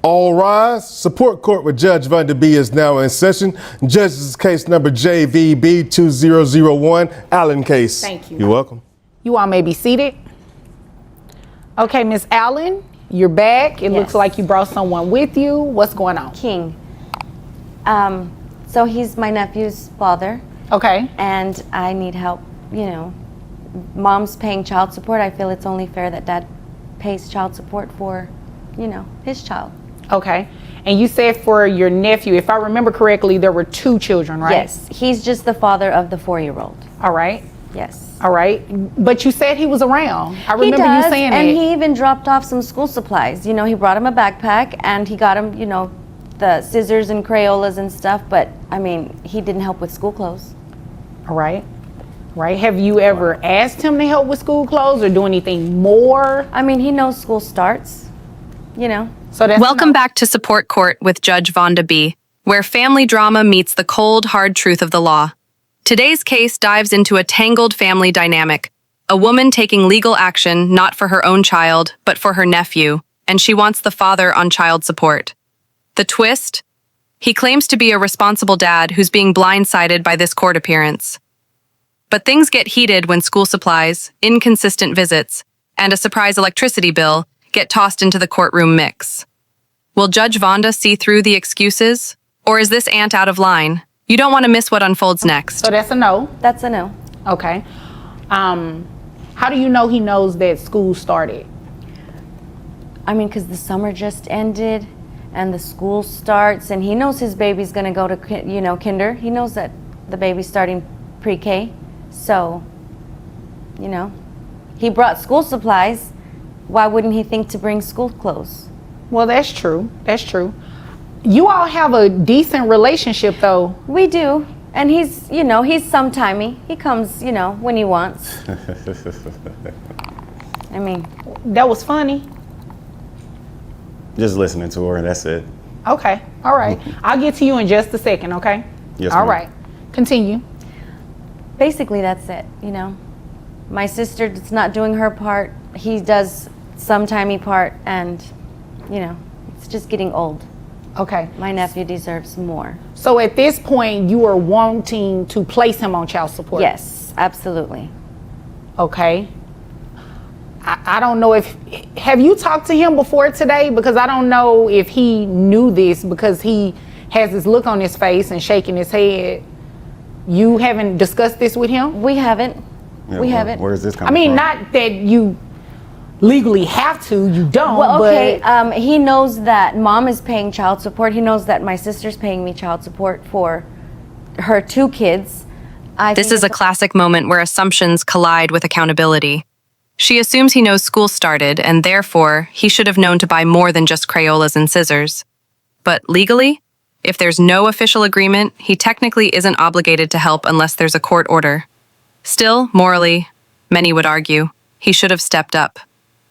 All rise. Support court with Judge Vonda B is now in session. Judge's case number JVB 2001, Allen case. Thank you. You're welcome. You all may be seated. Okay, Miss Allen, you're back. It looks like you brought someone with you. What's going on? King. So he's my nephew's father. Okay. And I need help, you know. Mom's paying child support. I feel it's only fair that dad pays child support for, you know, his child. Okay. And you said for your nephew, if I remember correctly, there were 2 children, right? Yes. He's just the father of the 4-year-old. All right. Yes. All right. But you said he was around. I remember you saying that. And he even dropped off some school supplies. You know, he brought him a backpack and he got him, you know, the scissors and Crayolas and stuff. But, I mean, he didn't help with school clothes. All right. Right. Have you ever asked him to help with school clothes or do anything more? I mean, he knows school starts, you know. So that's Welcome back to Support Court with Judge Vonda B, where family drama meets the cold, hard truth of the law. Today's case dives into a tangled family dynamic, a woman taking legal action not for her own child, but for her nephew, and she wants the father on child support. The twist? He claims to be a responsible dad who's being blindsided by this court appearance. But things get heated when school supplies, inconsistent visits, and a surprise electricity bill get tossed into the courtroom mix. Will Judge Vonda see through the excuses? Or is this aunt out of line? You don't want to miss what unfolds next. So that's a no? That's a no. Okay. How do you know he knows that school started? I mean, because the summer just ended and the school starts and he knows his baby's going to go to, you know, kinder. He knows that the baby's starting pre-K. So, you know, he brought school supplies. Why wouldn't he think to bring school clothes? Well, that's true. That's true. You all have a decent relationship, though. We do. And he's, you know, he's sometimey. He comes, you know, when he wants. I mean. That was funny. Just listening to her, that's it. Okay. All right. I'll get to you in just a second, okay? Yes, all ma'am. right. Continue. Basically, that's it, you know. My sister's not doing her part. He does sometimey part, and, you know, it's just getting old. Okay. My nephew deserves more. So at this point, you are wanting to place him on child support? Yes, absolutely. Okay. I don't know if, have you talked to him before today? Because I don't know if he knew this because he has this look on his face and shaking his head. You haven't discussed this with him? We haven't. Yeah, we haven't. Where is this coming I mean, from? not that you legally have to, you don't. Well, okay, but he knows that mom is paying child support. He knows that my sister's paying me child support for her 2 kids. This is a classic moment where assumptions collide with accountability. She assumes he knows school started, and therefore, he should have known to buy more than just Crayolas and scissors. But legally, if there's no official agreement, he technically isn't obligated to help unless there's a court order. Still, morally, many would argue, he should have stepped up.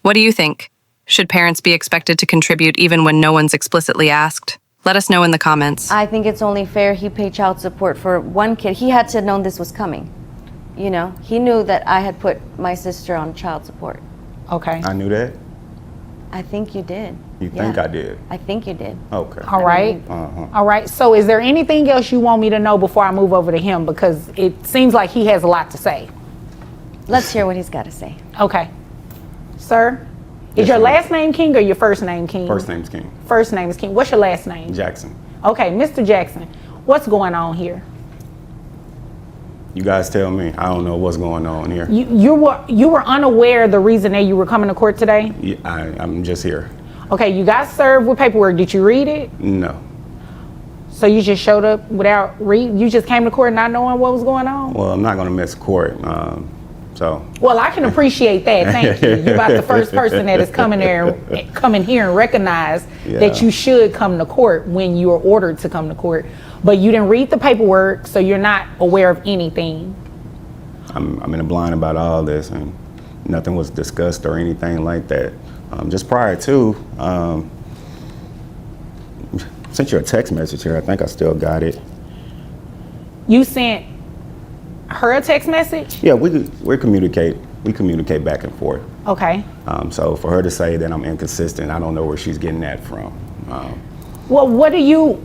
What do you think? Should parents be expected to contribute even when no one's explicitly asked? Let us know in the comments. I think it's only fair he paid child support for 1 kid. He had to have known this was coming. You know, he knew that I had put my sister on child support. okay. I knew that? I think you did. You think I did? I think you did. Okay. All right. All right. So is there anything else you want me to know before I move over to him? Because it seems like he has a lot to say. Let's hear what he's got to say. Okay. Sir, Yes, is your ma'am. last name King or your first name King? First name's King. First name is King. What's your last name? Jackson. Okay, Mr. Jackson, what's going on here? You guys tell me. I don't know what's going on here. You were unaware of the reason that you were coming to court today? Yeah, I'm just here. Okay, you got served with paperwork. Did you read it? No. So you just showed up without reading? You just came to court not knowing what was going on? Well, I'm not going to miss court. So. Well, I can appreciate that. Thank you. You're about the first person that is coming here and recognize that you should come to court when you are ordered to come to court. But you didn't read the paperwork, so you're not aware of anything. I'm in a blind about all this, and nothing was discussed or anything like that. Just prior to, sent you a text message here. I think I still got it. You sent her a text message? Yeah, we communicate. We communicate back and forth. Okay. So for her to say that I'm inconsistent, I don't know where she's getting that from. Well,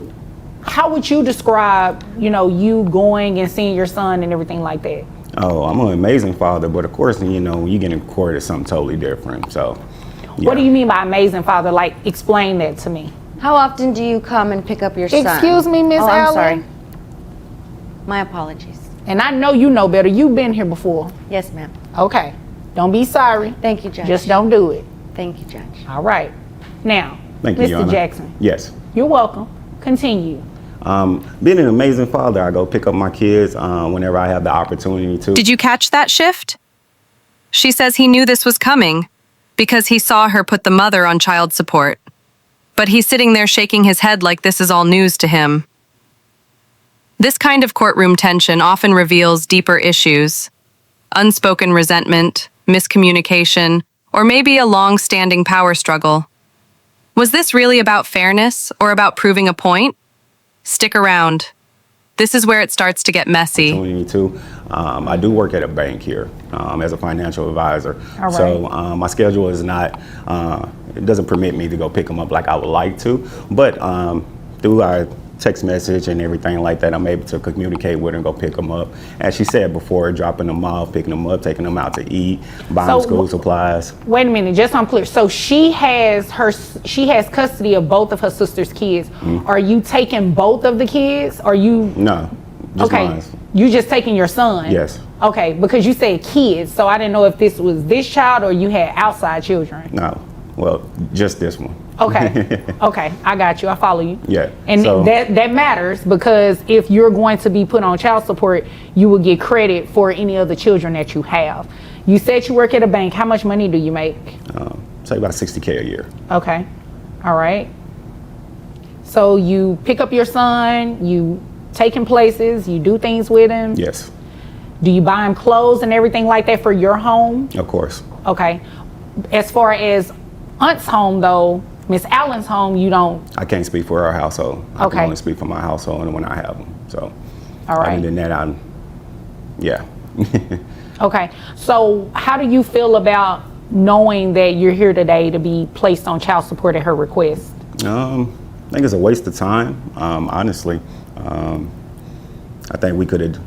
how would you describe, you going and seeing your son and everything like that? Oh, I'm an amazing father, but of course, when you get in court, it's something totally different. So, yeah. What do you mean by amazing father? Like, explain that to me. How often do you come and pick up your son? Excuse me, Miss I'm Allen? sorry. My apologies. And I know you know better. You've been here before. Yes, ma'am. Okay. Don't be sorry. Thank you, Judge. Just don't do it. Thank you, Judge. All right. Now, Thank you, Your Mr. Honor. Jackson. Yes. You're welcome. Continue. Being an amazing father, I go pick up my kids whenever I have the opportunity to. Did you catch that shift? She says he knew this was coming because he saw her put the mother on child support. But he's sitting there shaking his head like this is all news to him. This kind of courtroom tension often reveals deeper issues: unspoken resentment, miscommunication, or maybe a long-standing power struggle. Was this really about fairness or about proving a point? Stick around. This is where it starts to get messy. Opportunity to. I do work at a bank here as a financial advisor. All right. So my schedule is not, it doesn't permit me to go pick them up like I would like to. But through our text message and everything like that, I'm able to communicate with her and go pick them up. As she said before, dropping them off, picking them up, taking them out to eat, buying So, school supplies. Wait a minute, just so I'm clear. So she has custody of both of her sister's kids. Mm-hmm. Are you taking both of the kids? Are you No, just okay? mine. You just taking your son? Yes. Okay, because you said kids, so I didn't know if this was this child or you had outside children. No, well, just this one. Okay. Okay, I got you. I follow you. Yeah, And so- that matters because if you're going to be put on child support, you will get credit for any other children that you have. You said you work at a bank. How much money do you make? Say about $60K a year. Okay. All right. So you pick up your son, you take him places, you do things with him. Yes, Do you buy him clothes and everything like that for your home? of course. Okay. As far as Aunt's home though, Miss Allen's home, you don't. I can't speak for our household. I Okay. can only speak for my household and when I have them. So, All right. other than that, yeah. Okay. So how do you feel about knowing that you're here today to be placed on child support at her request? I think it's a waste of time, honestly. I think we could have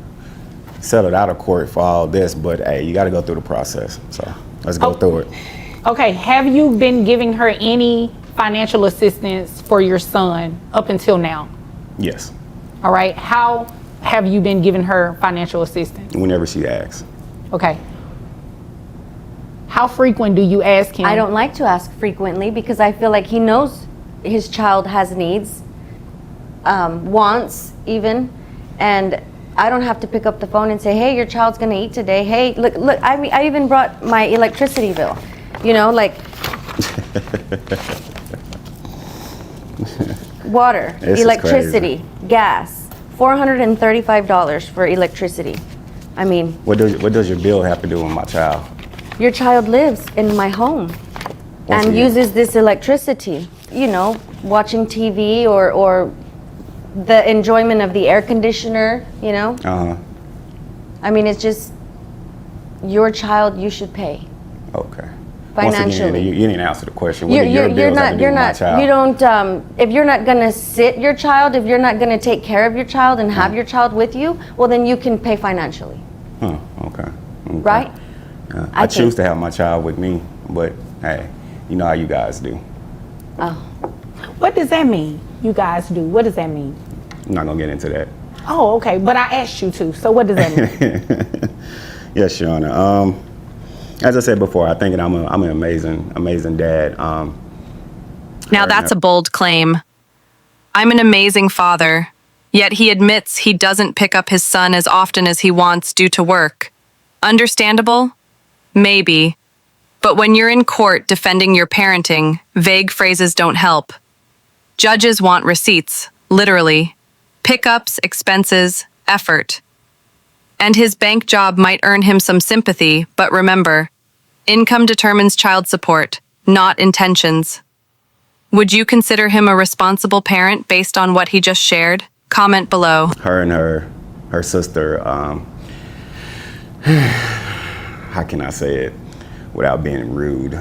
settled out of court for all this, but hey, you got to go through the process. So let's go through it. Okay. Have you been giving her any financial assistance for your son up until now? Yes, All right. How have you been giving her financial assistance? whenever she asks. Okay. How frequent do you ask him? I don't like to ask frequently because I feel like he knows his child has needs, wants even, and I don't have to pick up the phone and say, hey, your child's gonna eat today. Hey, look, I even brought my electricity bill, water, This is electricity, gas, $435 for electricity. I mean, What does your bill have to do with my child? your child lives in my home Once and again. uses this electricity, watching TV or the enjoyment of the air conditioner, I mean, it's just your child, you should pay. Okay. Financially. Once again, you didn't answer the question. What do your bills have to do with my child? you don't, if you're not gonna sit your child, if you're not gonna take care of your child and have your child with you, well, then you can pay financially, Huh, okay. right? I I choose think- to have my child with me, but hey, you know how you guys do. Oh, What does that mean? You guys do. What does that mean? I'm not gonna get into that. Oh, okay. But I asked you to. So what does that mean? Yes, Your Honor. As I said before, I think I'm an amazing dad. Now that's a bold claim. I'm an amazing father, yet he admits he doesn't pick up his son as often as he wants due to work. Understandable? Maybe. But when you're in court defending your parenting, vague phrases don't help. Judges want receipts, literally. Pickups, expenses, effort. And his bank job might earn him some sympathy, but remember, income determines child support, not intentions. Would you consider him a responsible parent based on what he just shared? Comment below. Her and her sister, how can I say it without being rude?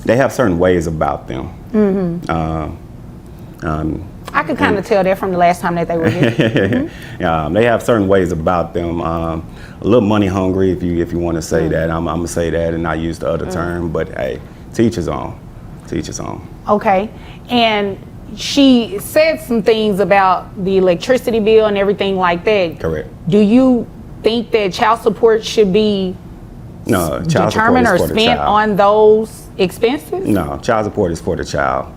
They have certain ways about them. I could kind of tell that from the last time that they were here. They have certain ways about them. A little money hungry, if you want to say that. I'm gonna say that and not use the other term. But hey, teach his own. Teach his own. Okay, and she said some things about the electricity bill and everything like that. Correct. Do you think that child support should be determined or spent on those expenses? No, child support is for the child.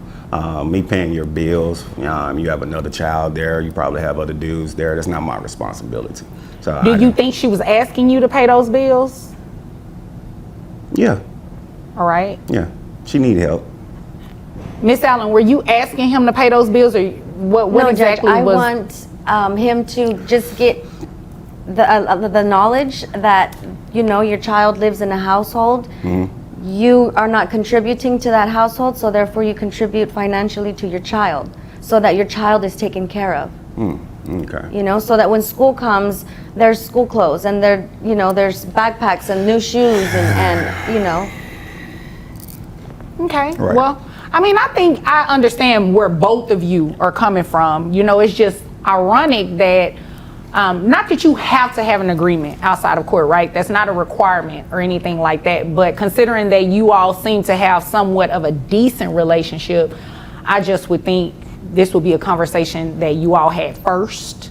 Me paying your bills, you have another child there, you probably have other dudes there, that's not my responsibility. So Do you think she was asking you to pay those bills? Yeah. All right. Yeah, she need help. Miss Allen, were you asking him to pay those bills, or what No, exactly Judge, was? I want him to just get the knowledge that, your child lives in a household. You are not contributing to that household, so therefore you contribute financially to your child, so that your child is taken care of. Okay. So that when school comes, there's school clothes and there's backpacks and new shoes and. Okay. Right. Well, I think I understand where both of you are coming from. It's just ironic that, not that you have to have an agreement outside of court, right? That's not a requirement or anything like that. But considering that you all seem to have somewhat of a decent relationship, I just would think this would be a conversation that you all had first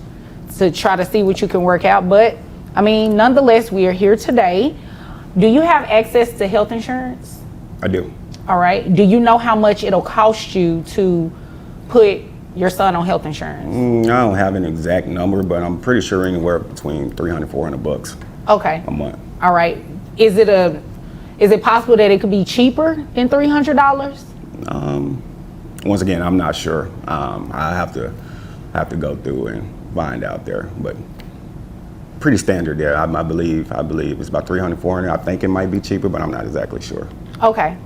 to try to see what you can work out. But, nonetheless, we are here today. Do you have access to health insurance? I do. All right. Do you know how much it'll cost you to put your son on health insurance? I don't have an exact number, but I'm pretty sure anywhere between $300-$400 Okay. a month. All right. Is it possible that it could be cheaper than $300? Once again, I'm not sure. I have to go through and find out there, but pretty standard there. I believe it's about $300-$400. I think it might be cheaper, but I'm not exactly sure. Okay.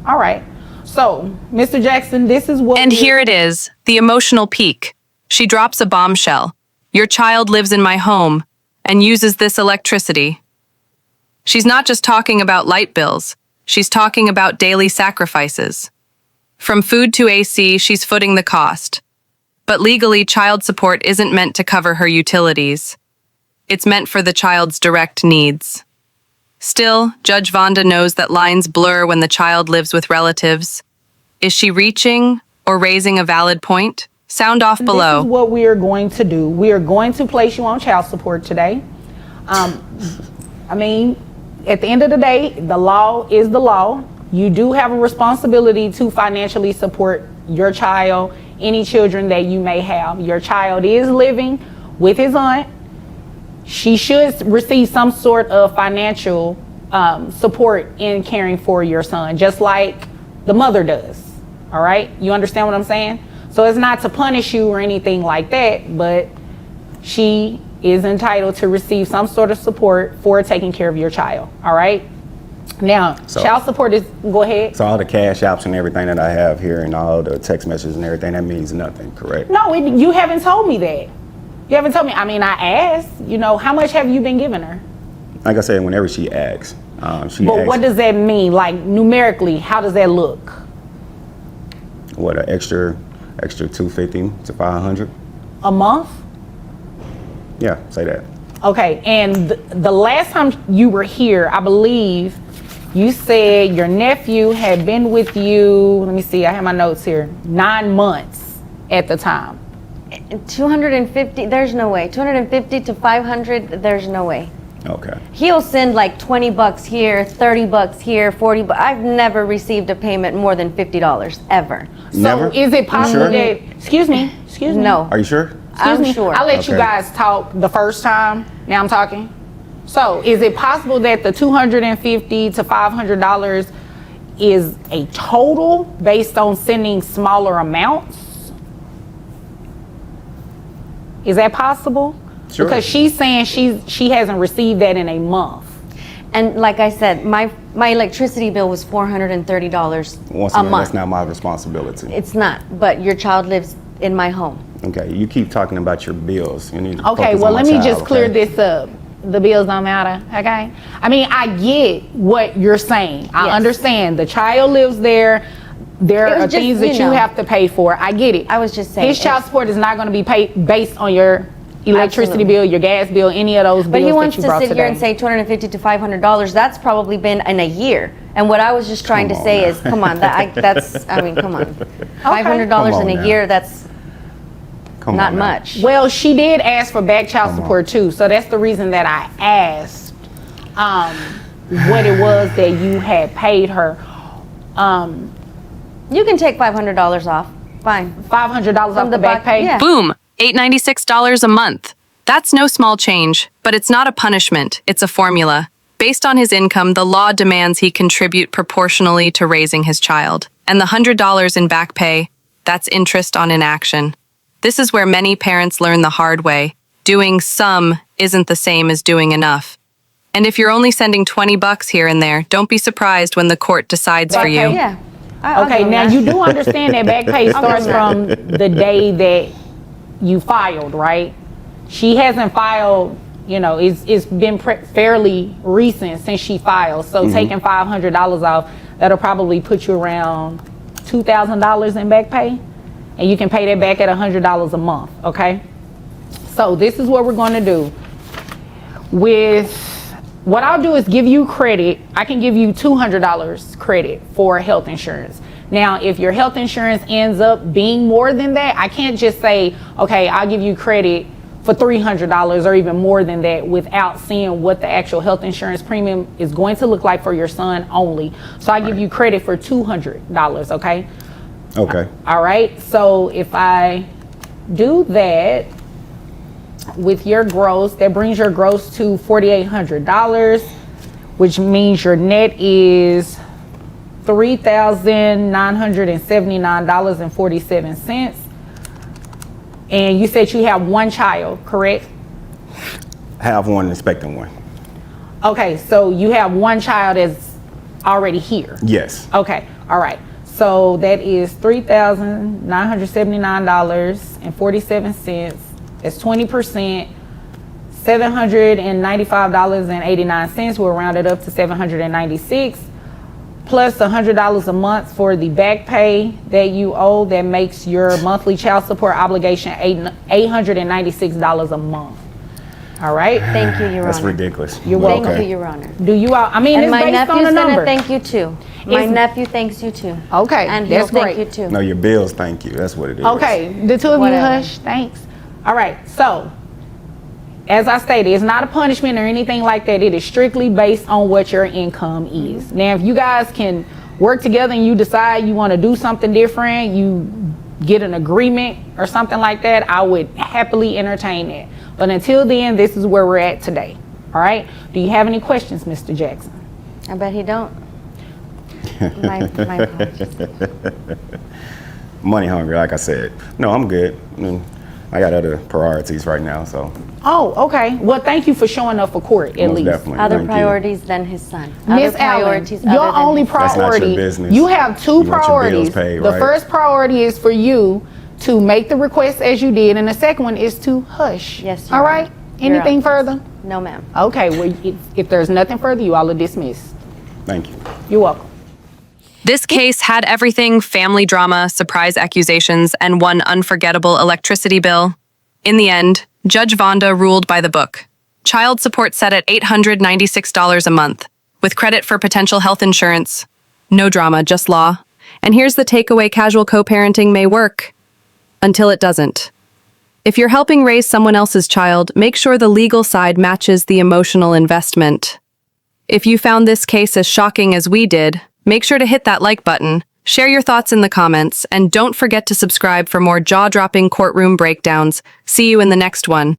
All right. So, Mr. Jackson, this is what. And here it is, the emotional peak. She drops a bombshell. Your child lives in my home and uses this electricity. She's not just talking about light bills. She's talking about daily sacrifices. From food to AC, she's footing the cost. But legally, child support isn't meant to cover her utilities. It's meant for the child's direct needs. Still, Judge Vonda knows that lines blur when the child lives with relatives. Is she reaching or raising a valid point? Sound off below. This is what we are going to do. We are going to place you on child support today. At the end of the day, the law is the law. You do have a responsibility to financially support your child, any children that you may have. Your child is living with his aunt. She should receive some sort of financial support in caring for your son, just like the mother does. All right? You understand what I'm saying? So it's not to punish you or anything like that, but she is entitled to receive some sort of support for taking care of your child. All right? Now, child support is, go ahead. So all the cash apps and everything that I have here and all the text messages and everything, that means nothing, correct? No, you haven't told me that. You haven't told me. I asked, how much have you been giving her? Like I said, whenever she asks, But what does that mean? Like numerically, how does that look? What, an extra $250 to $500? A month? Yeah, say that. Okay, and the last time you were here, I believe you said your nephew had been with you, let me see, I have my notes here, 9 months at the time. 250, there's no way. 250 to 500, there's no way. Okay. He'll send like $20 here, $30 here, $40. I've never received a payment more than $50 ever. Never? So is it possible sure? that, excuse me. No. Are you sure? I'm sure. I'll let you Okay. guys talk the first time. Now I'm talking. So is it possible that the $250 to $500 is a total based on sending smaller amounts? Is that possible? Sure. Because she's saying she hasn't received that in a month. And like I said, my electricity bill was $430 Once a again, month. that's not my responsibility. It's not, but your child lives in my home. Okay, you keep talking about your bills. You need to Okay, focus well on my let me child, just clear okay? this up. the bills don't matter, okay? I mean, I get what you're saying. I Yes. understand. The child lives there. There It was are just, things that you you know. have to pay for. I get it. I was just saying, His child it's- support is not going to be paid based on your electricity Absolutely. bill, your gas bill, any of those bills But he that wants you to brought sit today. here and say $250 to $500. That's probably been in a year. And what I was just trying Come to on say now. is, come on, I mean, come on. $500 Come on in a now. year, that's Come not on now. much. Well, she did ask for back child Come on. support too, so that's the reason that I asked what it was that you had paid her. You can take $500 off. Fine. $500 off From the back pay. Yeah. Boom! $896 a month. That's no small change, but it's not a punishment, it's a formula. Based on his income, the law demands he contribute proportionally to raising his child. And the $100 in back pay, that's interest on inaction. This is where many parents learn the hard way. Doing some isn't the same as doing enough. And if you're only sending $20 here and there, don't be surprised when the court decides for you. Yeah. I'll Okay, give him now that. you do understand that back pay starts that. from the day that you filed, right? She hasn't filed, you know, it's been fairly recent since she filed. So taking $500 off, that'll probably put you around $2,000 in back pay. And you can pay that back at $100 a month, okay? So this is what we're going to do. What I'll do is give you credit. I can give you $200 credit for health insurance. Now, if your health insurance ends up being more than that, I can't just say, okay, I'll give you credit for $300 or even more than that without seeing what the actual health insurance premium is going to look like for your son only. So I give you credit for $200, okay? Okay. All right, so if I do that with your gross, that brings your gross to $4,800, which means your net is $3,979.47. And you said you have one child, correct? Have one, expecting one. Okay, so you have one child that's already here. Yes. Okay, all right. So that is $3,979.47. That's 20%. $795.89. We'll round it up to $796. Plus $100 a month for the back pay that you owe. That makes your monthly child support obligation $896 a month. All right. Thank you, Your That's Honor. ridiculous. You're But welcome. Thank okay. you, Your Honor. Do you all? I mean, And it's my based on nephew's a gonna number. thank you too. My It's- nephew thanks you too. Okay, And he'll that's thank great. you too. No, your bills, thank you. That's what it is. Okay, the two of Whatever. you hush. Thanks. All right. So, as I stated, it's not a punishment or anything like that. It is strictly based on what your income is. Now, if you guys can work together and you decide you want to do something different, you get an agreement or something like that, I would happily entertain that. But until then, this is where we're at today. All right. Do you have any questions, Mr. Jackson? I bet he don't. My apologies. Money hungry, like I said. No, I'm good. I got other priorities right now, so Oh, okay. Well, thank you for showing up for court at most least. definitely. Other Thank you. priorities than his son. Miss Other Allen, priorities your other than only his son. That's not your priority, business. you have two You want your bills priorities. paid, The right? first priority is for you to make the request as you did, and the second one is to hush. Yes, Your All Honor. right? Your Anything Honor. further? No, ma'am. Okay, well, if there's nothing further, you all are dismissed. Thank you. You're welcome. This case had everything: family drama, surprise accusations, and one unforgettable electricity bill. In the end, Judge Vonda ruled by the book. Child support set at $896 a month, with credit for potential health insurance. No drama, just law. And here's the takeaway: casual co-parenting may work until it doesn't. If you're helping raise someone else's child, make sure the legal side matches the emotional investment. If you found this case as shocking as we did, make sure to hit that like button, share your thoughts in the comments, and don't forget to subscribe for more jaw-dropping courtroom breakdowns. See you in the next one.